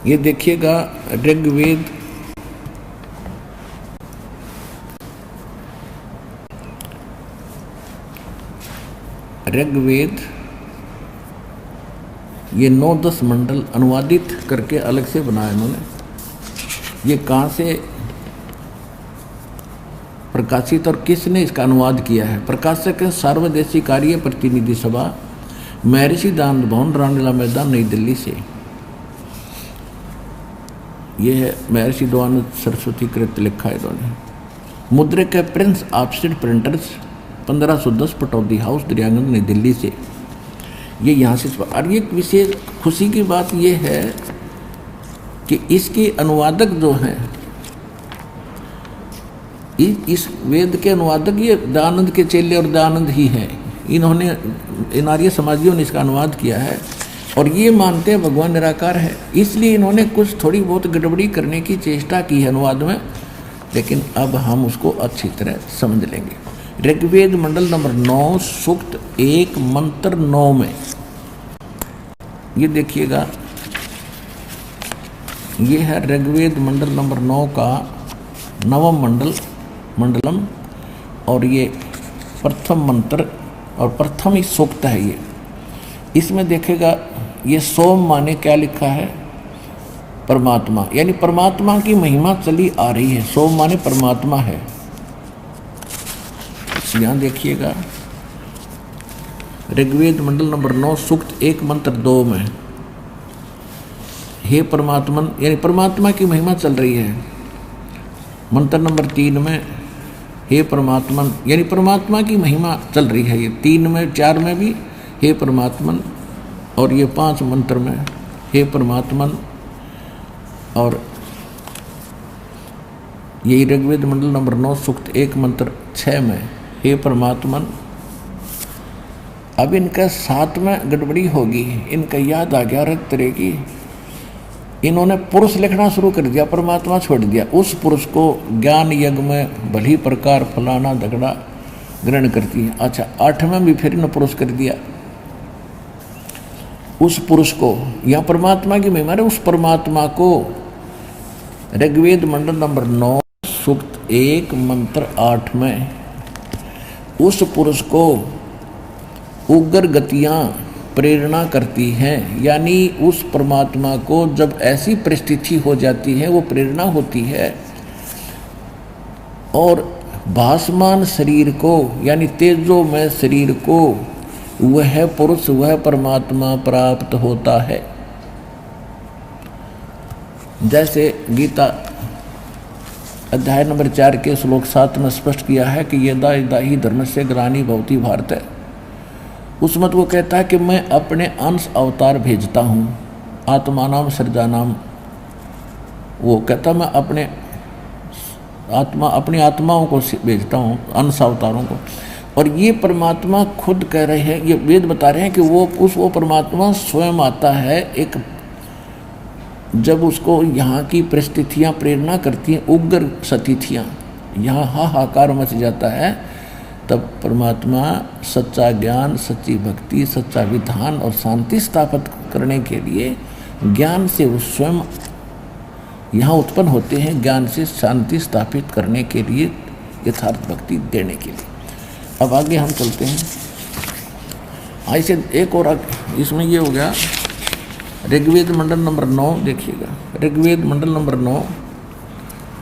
ये देखिएगा ऋग्वेद ये 9-10 मंडल अनुवादित करके अलग से बनाया इन्होंने। ये कहाँ से प्रकाशित और किसने इसका अनुवाद किया है? प्रकाशक है सार्वदेशिक कार्य प्रतिनिधि सभा, महर्षि दानंद भवन, रामलीला मैदान, नई दिल्ली से। ये है महर्षि दयानंद सरस्वती कृत लिखा है इन्होंने। मुद्रक है Prince offset printers, 1510 Pataudi house, Daryaganj, नई दिल्ली से। ये यहाँ से। और ये विशेष खुशी की बात ये है कि इसके अनुवादक जो हैं, इस वेद के अनुवादक ये दयानंद के चेले और दयानंद ही हैं। इन्होंने, इन आर्य समाजियों ने इसका अनुवाद किया है और ये मानते हैं भगवान निराकार है, इसलिए इन्होंने कुछ थोड़ी बहुत गड़बड़ी करने की चेष्टा की है अनुवाद में, लेकिन अब हम उसको अच्छी तरह समझ लेंगे। ऋग्वेद मंडल नंबर 9 सूक्त 1 मंत्र 9 में ये देखिएगा, ये है ऋग्वेद मंडल नंबर 9 का 9वां मंडलम, और ये प्रथम मंत्र और प्रथम ही सूक्त है। ये इसमें देखेगा, ये सोम माने क्या लिखा है? परमात्मा, यानी परमात्मा की महिमा चली आ रही है। सोम माने परमात्मा है। यहाँ देखिएगा ऋग्वेद मंडल नंबर 9 सूक्त 1 मंत्र 2 में, हे परमात्मन, यानी परमात्मा की महिमा चल रही है। मंत्र नंबर 3 में, हे परमात्मन, यानी परमात्मा की महिमा चल रही है। ये 3 में 4 में भी हे परमात्मन, और ये 5 मंत्र में हे परमात्मन। और यही ऋग्वेद मंडल नंबर 9 सूक्त 1 मंत्र 6 में हे परमात्मन। अब इनका 7 में गड़बड़ी होगी, इनका याद आ गया रख तरह की, इन्होंने पुरुष लिखना शुरू कर दिया, परमात्मा छोड़ दिया। उस पुरुष को ज्ञान यज्ञ में भली प्रकार फलाना दगड़ा ग्रहण करती है। अच्छा, 8 में भी फिर इन्होंने पुरुष कर दिया। उस पुरुष को, यहाँ परमात्मा की महिमा है, उस परमात्मा को ऋग्वेद मंडल नंबर 9 सूक्त 1 मंत्र 8 में, उस पुरुष को उग्र गतियाँ प्रेरणा करती हैं, यानी उस परमात्मा को जब ऐसी परिस्थिति हो जाती है, वो प्रेरणा होती है, और भासमान शरीर को, यानी तेजोमय शरीर को वह पुरुष, वह परमात्मा प्राप्त होता है। जैसे गीता अध्याय नंबर 4 के श्लोक 7 में स्पष्ट किया है कि यदा यदा ही धर्म से ग्लानि भवति भारत, उस मत वो कहता है कि मैं अपने अंश अवतार भेजता हूँ, आत्मानाम सृजानाम। वो कहता मैं अपनी आत्माओं को भेजता हूँ, अंश अवतारों को। और ये परमात्मा खुद कह रहे हैं, ये वेद बता रहे हैं कि वो परमात्मा स्वयं आता है। एक जब उसको यहाँ की परिस्थितियाँ प्रेरणा करती हैं, उग्र स्थितियाँ, यहाँ हाहाकार मच जाता है, तब परमात्मा सच्चा ज्ञान, सच्ची भक्ति, सच्चा विधान और शांति स्थापित करने के लिए ज्ञान से वो स्वयं यहाँ उत्पन्न होते हैं, ज्ञान से शांति स्थापित करने के लिए, यथार्थ भक्ति देने के लिए। अब आगे हम चलते हैं। ऐसे एक और इसमें ये हो गया ऋग्वेद मंडल नंबर 9, देखिएगा ऋग्वेद मंडल नंबर 9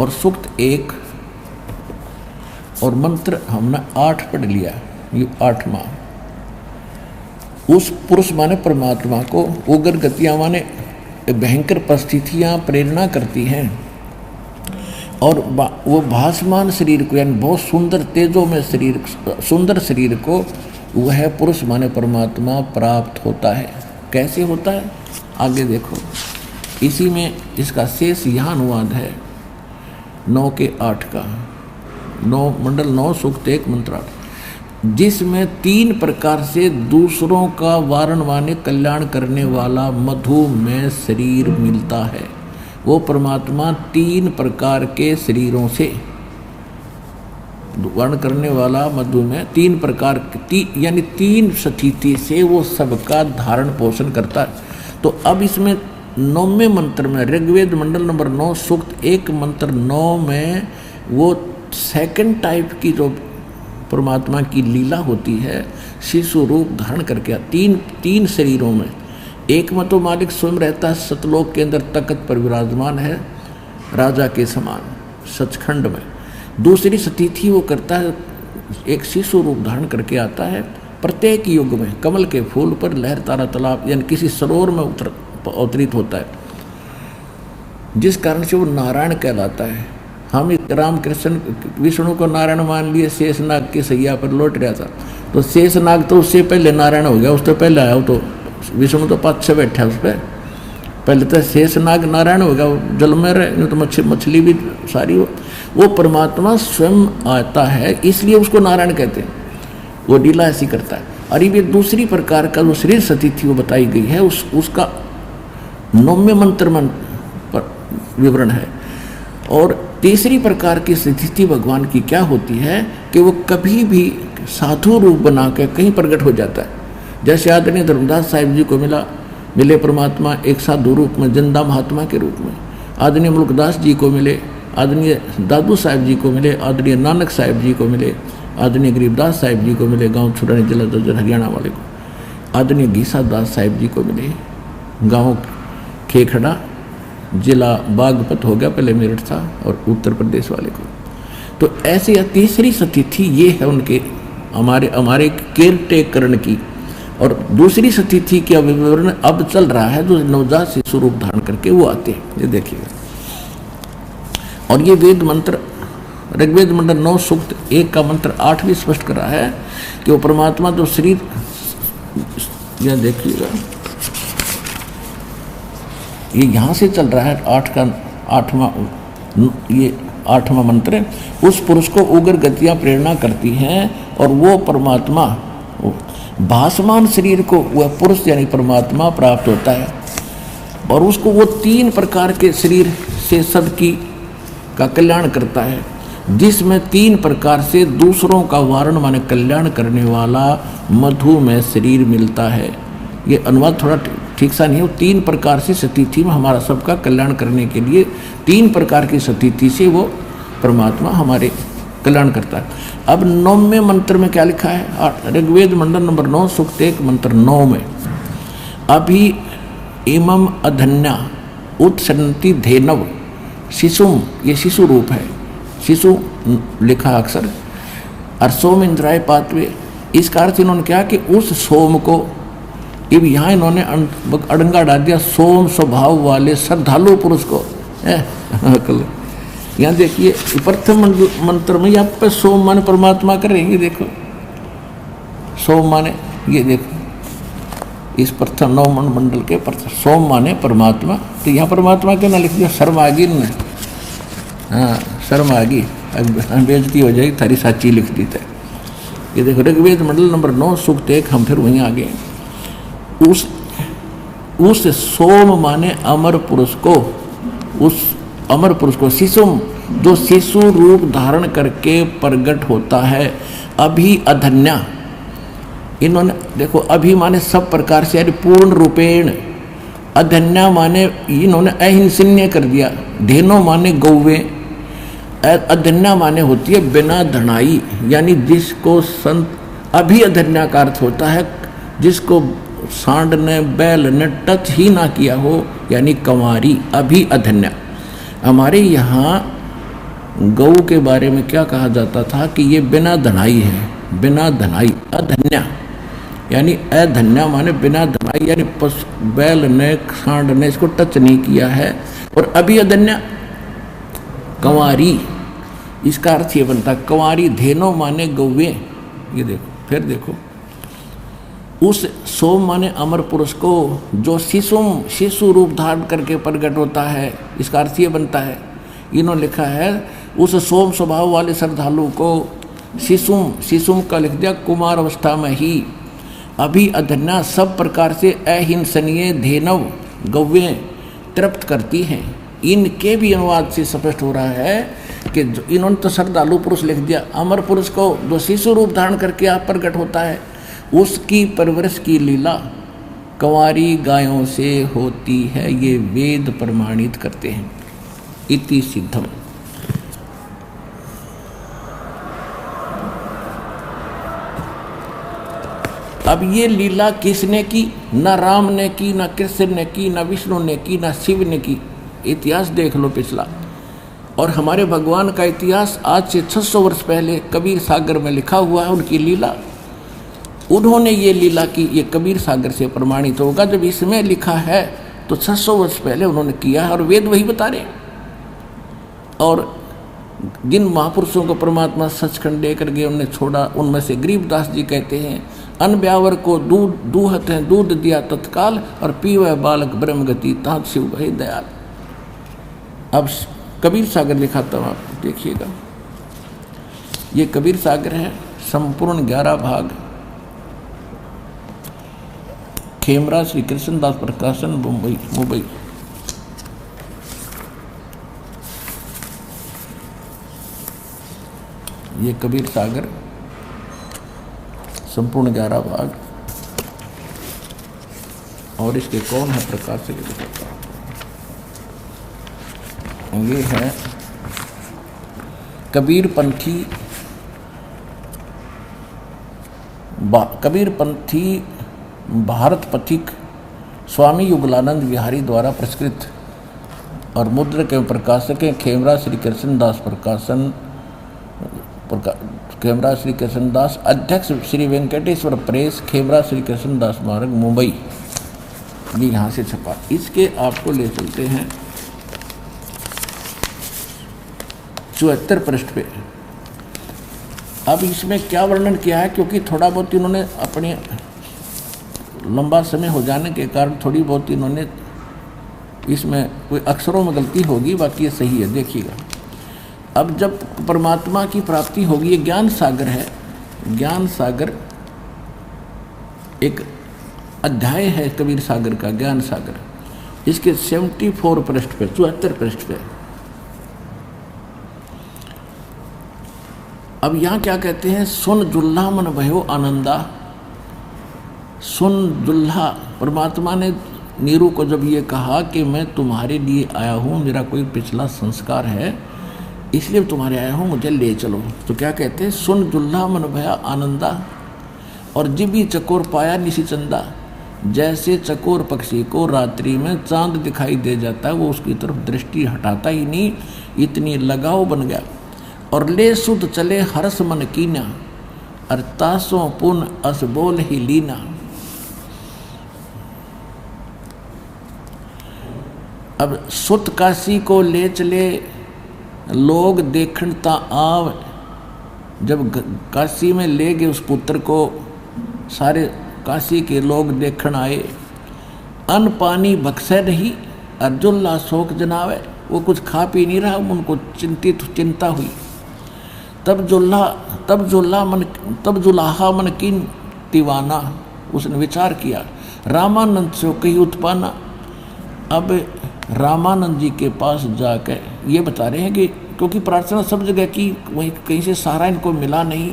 और सूक्त 1 और मंत्र हमने 8 पढ़ लिया। ये 8वां, उस पुरुष माने परमात्मा को उग्र गतियाँ माने भयंकर परिस्थितियाँ प्रेरणा करती हैं, और वो भासमान शरीर को, यानी बहुत सुंदर तेजों में शरीर, सुंदर शरीर को वह पुरुष माने परमात्मा प्राप्त होता है। कैसे होता है आगे देखो, इसी में इसका शेष यहाँ अनुवाद है 9 के 8 का, 9 मंडल 9 सूक्त 1 मंत्र 8, जिसमें 3 प्रकार से दूसरों का वारण माने कल्याण करने वाला मधुमेह शरीर मिलता है। वो परमात्मा 3 प्रकार के शरीरों से वर्ण करने वाला मधुमेह 3 प्रकार यानी 3 स्थिति से वो सबका धारण पोषण करता है। तो अब इसमें 9वें मंत्र में, ऋग्वेद मंडल नंबर 9 सूक्त 1 मंत्र 9 में वो सेकंड टाइप की जो परमात्मा की लीला होती है, शिशु रूप धारण करके तीन शरीरों में, एक में तो मालिक स्वयं रहता है, सतलोक के अंदर तख्त पर विराजमान है राजा के समान सचखंड में। दूसरी स्थिति वो करता है, एक शिशु रूप धारण करके आता है प्रत्येक युग में, कमल के फूल पर, लहर तारा तालाब यानी किसी सरोवर में अवतरित होता है, जिस कारण से वो नारायण कहलाता है। हम रामकृष्ण विष्णु को नारायण मान लिए, शेषनाग के सैया पर लौट रहा था, तो शेषनाग तो उससे पहले नारायण हो गया, उससे पहले आया तो विष्णु तो पाछे बैठा उस पर, पहले तो शेषनाग नारायण हो गया, जल में रहे तो मछली भी सारी वो परमात्मा स्वयं आता है, इसलिए उसको नारायण कहते हैं। वो लीला ऐसी करता है। और ये दूसरी प्रकार का जो शरीर स्थिति वो बताई गई है, उसका 9वें मंत्र में विवरण है। और तीसरी प्रकार की स्थिति भगवान की क्या होती है कि वो कभी भी साधु रूप बना के कहीं प्रकट हो जाता है। जैसे आदरणीय धर्मदास साहिब जी को मिले परमात्मा एक साधु रूप में, जिंदा महात्मा के रूप में। आदरणीय मुल्कदास जी को मिले, आदरणीय दादू साहिब जी को मिले, आदरणीय नानक साहिब जी को मिले, आदरणीय गरीबदास साहिब जी को मिले, गांव छुड़ाने जिला दर्जन हरियाणा वाले को। आदरणीय घीसा दास साहिब जी को मिले, गांव खेखड़ा जिला बागपत हो गया, पहले मेरठ था, और उत्तर प्रदेश वाले को। तो ऐसे या तीसरी स्थिति ये है उनके हमारे केयर टेकरण की। और दूसरी स्थिति का विवरण अब चल रहा है, जो नवजात शिशु रूप धारण करके वो आते हैं, ये देखिएगा। और ये वेद मंत्र ऋग्वेद मंडल 9 सूक्त 1 का मंत्र 8 भी स्पष्ट कर रहा है कि वो परमात्मा जो शरीर, यह देखिएगा, ये यहाँ से चल रहा है 8वां मंत्र, उस पुरुष को उग्र गतियाँ प्रेरणा करती हैं, और वो परमात्मा भासमान शरीर को वह पुरुष यानी परमात्मा प्राप्त होता है। और उसको वो 3 प्रकार के शरीर से सबकी का कल्याण करता है, जिसमें 3 प्रकार से दूसरों का वारण माने कल्याण करने वाला मधुमय शरीर मिलता है। ये अनुवाद थोड़ा ठीक सा नहीं है। 3 प्रकार से स्थिति में हमारा सबका कल्याण करने के लिए 3 प्रकार की स्थिति से वो परमात्मा हमारे कल्याण करता है। अब 9वें मंत्र में क्या लिखा है? ऋग्वेद मंडल नंबर 9 सूक्त 1 मंत्र 9 में, अभी इमम अधन्या उत्सन्नति धेनव शिशुम, ये शिशु रूप है, शिशु लिखा अक्सर, और सोम इंद्राय पातवे। इसका अर्थ इन्होंने क्या कि उस सोम को, अब यहाँ इन्होंने अड़ंगा डाल दिया सोम स्वभाव वाले श्रद्धालु पुरुष को। यहाँ देखिए प्रथम मंत्र में यहाँ पे सोम माने परमात्मा कर रहे हैं, देखो सोम माने, ये देखो इस प्रथम 9 मंडल के प्रथम सोम माने परमात्मा। तो यहाँ परमात्मा क्यों ना लिख दिया? शर्मागी ने, हाँ शर्मागी, बेइज्जती हो जाएगी, थारी साची लिख दी थे। ये देखो ऋग्वेद मंडल नंबर 9 सूक्त 1, हम फिर वहीं आ गए। उस सोम माने अमर पुरुष को, उस अमर पुरुष को शिशुम, जो शिशु रूप धारण करके प्रकट होता है, अभी अधन्या। इन्होंने देखो अभी माने सब प्रकार से, यानी पूर्ण रूपेण, अधन्या माने इन्होंने अहिंसन्य कर दिया, धेनो माने गौवे, अधन्या माने होती है बिना धनाई, यानी जिसको संत, अभी अधन्या का अर्थ होता है जिसको सांड ने बैल ने टच ही ना किया हो, यानी कंवारी, अभी अधन्या। हमारे यहाँ गौ के बारे में क्या कहा जाता था कि ये बिना धनाई है, बिना धनाई, अधन्या यानी अधन्या माने बिना धनाई, यानी बैल ने सांड ने इसको टच नहीं किया है। और अभी अधन्या कंवारी, इसका अर्थ ये बनता है कंवारी, धेनो माने गौवे। ये देखो फिर देखो, उस सोम माने अमर पुरुष को जो शिशुम, शिशु रूप धारण करके प्रकट होता है, इसका अर्थ ये बनता है, इन्होंने लिखा है उस सोम स्वभाव वाले श्रद्धालु को शिशुम, शिशुम का लिख दिया कुमार अवस्था में ही, अभी अधन्या सब प्रकार से अहिंसनीय धेनव गव्य तृप्त करती हैं। इनके भी अनुवाद से स्पष्ट हो रहा है कि इन्होंने तो श्रद्धालु पुरुष लिख दिया, अमर पुरुष को जो शिशु रूप धारण करके आप प्रकट होता है, उसकी परवरिश की लीला कंवारी गायों से होती है, ये वेद प्रमाणित करते हैं। इति सिद्धम। अब ये लीला किसने की? न राम ने की, न कृष्ण ने की, न विष्णु ने की, न शिव ने की। इतिहास देख लो पिछला। और हमारे भगवान का इतिहास आज से 600 वर्ष पहले कबीर सागर में लिखा हुआ है, उनकी लीला। उन्होंने ये लीला की, ये कबीर सागर से प्रमाणित होगा। जब इसमें लिखा है तो 600 वर्ष पहले उन्होंने किया है और वेद वही बता रहे हैं। और जिन महापुरुषों को परमात्मा सचखंड देकर के उन्हें छोड़ा, उनमें से गरीबदास जी कहते हैं, अन ब्यावर को दूध दूहत है, दूध दिया तत्काल, और पीवे बालक ब्रह्म गति, तात शिव भय दयाल। अब कबीर सागर लिखाता हूँ, आप देखिएगा। ये कबीर सागर है, संपूर्ण 11 भाग, खेमरा श्री कृष्णदास प्रकाशन, मुंबई। ये कबीर सागर संपूर्ण 11 भाग। और इसके कौन है प्रकाशक? ये है कबीरपंथी भारत पथिक स्वामी युगलानंद विहारी द्वारा प्रस्कृत और मुद्रक एवं प्रकाशक हैं खेमरा श्री कृष्णदास प्रकाशन, खेमरा श्री कृष्णदास, अध्यक्ष श्री वेंकटेश्वर प्रेस, खेमरा श्री कृष्णदास मार्ग, मुंबई। ये यहाँ से छपा। इसके आपको ले चलते हैं 74 पृष्ठ पे। अब इसमें क्या वर्णन किया है, क्योंकि थोड़ा बहुत इन्होंने अपने लंबा समय हो जाने के कारण थोड़ी बहुत इन्होंने इसमें कोई अक्षरों में गलती होगी, बाकी ये सही है, देखिएगा। अब जब परमात्मा की प्राप्ति होगी, ये ज्ञान सागर है। ज्ञान सागर एक अध्याय है कबीर सागर का, ज्ञान सागर। इसके 74 पृष्ठ पे, 74 पृष्ठ पे। अब यहाँ क्या कहते हैं, सुन जुल्हा मन भयो आनंदा। सुन जुल्हा, परमात्मा ने नीरू को जब ये कहा कि मैं तुम्हारे लिए आया हूँ, मेरा कोई पिछला संस्कार है, इसलिए तुम्हारे आया हूँ, मुझे ले चलो। तो क्या कहते हैं, सुन जुल्हा मन भया आनंदा, और जिबी चकोर पाया निशी चंदा। जैसे चकोर पक्षी को रात्रि में चांद दिखाई दे जाता है, वो उसकी तरफ दृष्टि हटाता ही नहीं, इतनी लगाव बन गया। और ले सुध चले हर्ष मन कीना, अरतासों पुन अस बोल ही लीना। अब सुत काशी को ले चले, लोग देखता आव। जब काशी में ले गए उस पुत्र को, सारे काशी के लोग देखण आए। अन्न पानी बख्शे नहीं, अर्जुल्ला शोक जनावे। वो कुछ खा पी नहीं रहा, उनको चिंता हुई। तब जुलाहा मन किन दीवाना, उसने विचार किया, रामानंद से कहीं उत्पाना। अब रामानंद जी के पास जाकर ये बता रहे हैं कि क्योंकि प्रार्थना सब जगह की, वहीं कहीं से सहारा इनको मिला नहीं,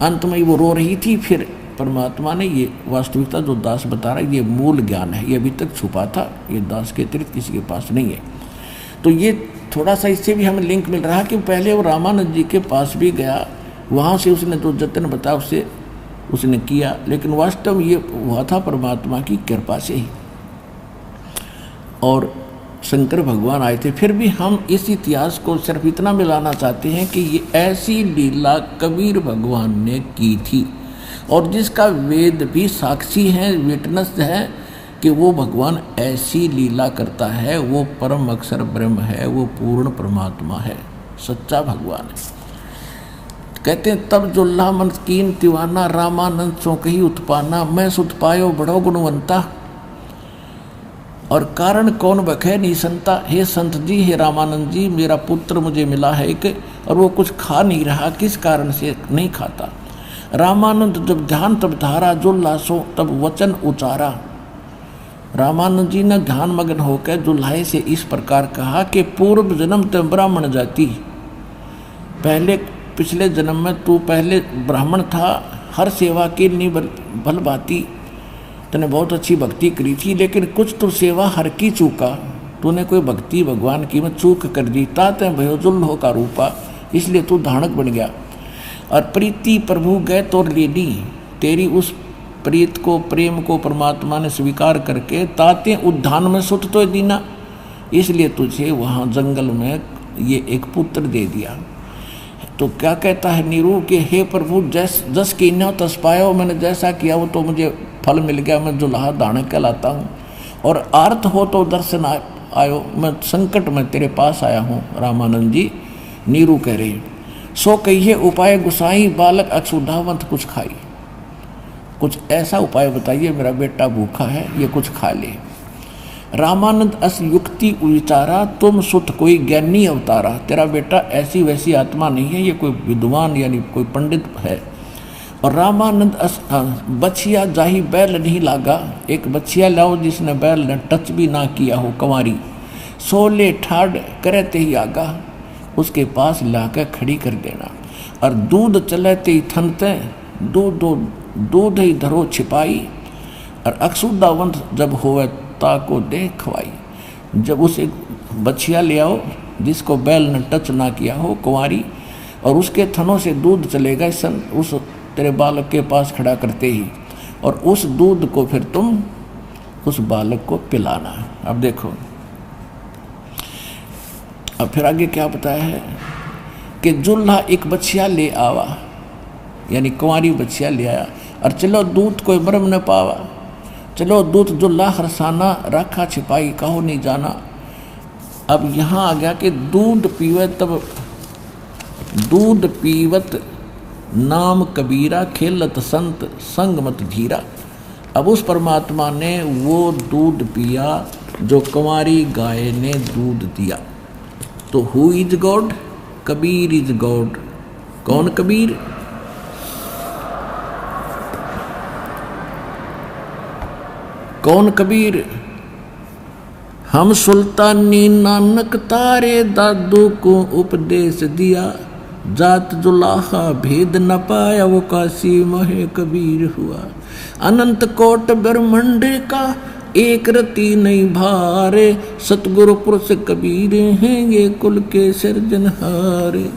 अंत में वो रो रही थी। फिर परमात्मा ने ये वास्तविकता जो दास बता रहा है, ये मूल ज्ञान है, ये अभी तक छुपा था, ये दास के अतिरिक्त किसी के पास नहीं है। तो ये थोड़ा सा इससे भी हमें लिंक मिल रहा है कि पहले वो रामानंद जी के पास भी गया, वहाँ से उसने जो जतन बताया उससे उसने किया, लेकिन वास्तव ये हुआ था परमात्मा की कृपा से ही। और शंकर भगवान आए थे। फिर भी हम इस इतिहास को सिर्फ इतना मिलाना चाहते हैं कि ये ऐसी लीला कबीर भगवान ने की थी, और जिसका वेद भी साक्षी है, विटनेस है कि वो भगवान ऐसी लीला करता है। वो परम अक्षर ब्रह्म है, वो पूर्ण परमात्मा है, सच्चा भगवान है। कहते हैं तब जुल्हा मन कीन दीवाना, रामानंद सो कही उत्पाना। मैं सुत पायो बड़ो गुणवंता, और कारण कौन बखे नहीं संता। हे संत जी, हे रामानंद जी, मेरा पुत्र मुझे मिला है एक, और वो कुछ खा नहीं रहा, किस कारण से नहीं खाता। रामानंद जब ध्यान तब धारा, जुल्हा सो तब वचन उचारा। रामानंद जी ने ध्यान मग्न होकर जुल्हाए से इस प्रकार कहा कि पूर्व जन्म तो ब्राह्मण जाति, पहले पिछले जन्म में तू पहले ब्राह्मण था, हर सेवा की नहीं भल बाती, तूने बहुत अच्छी भक्ति करी थी, लेकिन कुछ तो सेवा हर की चूका, तूने कोई भक्ति भगवान की में चूक कर दी। ताते भयो जुल्हो का रूपा, इसलिए तू धानक बन गया। और प्रीति प्रभु गए तो लेडी, तेरी उस प्रीत को, प्रेम को परमात्मा ने स्वीकार करके ताते उद्यान में सुत तो दीना, इसलिए तुझे वहाँ जंगल में ये एक पुत्र दे दिया। तो क्या कहता है नीरू कि हे प्रभु, जस कीन्या तस पायो, मैंने जैसा किया वो तो मुझे फल मिल गया, मैं जुल्हा दानक कहलाता हूँ। और आर्त हो तो दर्शन आयो, मैं संकट में तेरे पास आया हूँ। रामानंद जी नीरू कह रहे, सो कहिए उपाय गुसाई, बालक अक्षुधावंत कुछ खाई। कुछ ऐसा उपाय बताइए, मेरा बेटा भूखा है, ये कुछ खा ले। रामानंद अस युक्ति विचारा, तुम सुत कोई ज्ञानी अवतारा। तेरा बेटा ऐसी वैसी आत्मा नहीं है, ये कोई विद्वान यानी कोई पंडित है। और रामानंद अस बछिया जाही बैल नहीं लागा, एक बछिया लाओ जिसने बैल ने टच भी ना किया हो, कंवारी। सोले ठाड़ करते ही आगा, उसके पास लाकर खड़ी कर देना। और दूध चलते ही थनते, दूध ही धरो छिपाई। और अक्षुदावंत जब होवे को दे खवाई। जब उसे बछिया ले आओ जिसको बैल ने टच ना किया हो, कुंवारी, और उसके थनों से दूध चलेगा उस तेरे बालक के पास खड़ा करते ही, और उस दूध को फिर तुम उस बालक को पिलाना। अब देखो, अब फिर आगे क्या बताया है कि जुल्हा एक बछिया ले आवा, यानी कुंवारी बछिया ले आया। और चलो दूध कोई मरम न पावा, चलो दूध जुल्हा हरसाना, रखा छिपाई कहो नहीं जाना। अब यहाँ आ गया कि दूध पीवे तब, दूध पीवत नाम कबीरा, खेलत संत संग मत धीरा। अब उस परमात्मा ने वो दूध पिया जो कुंवारी गाय ने दूध दिया। तो who is God? Kabir is God. कौन कबीर? कौन कबीर? हम सुल्तानी नानक तारे दादू को उपदेश दिया, जात जुलाहा भेद न पाया वो काशी महे कबीर हुआ। अनंत कोट ब्रह्मंड का एक रति नहीं भारे, सतगुरु पुरुष कबीर हैं ये कुल के सिरजनहारे।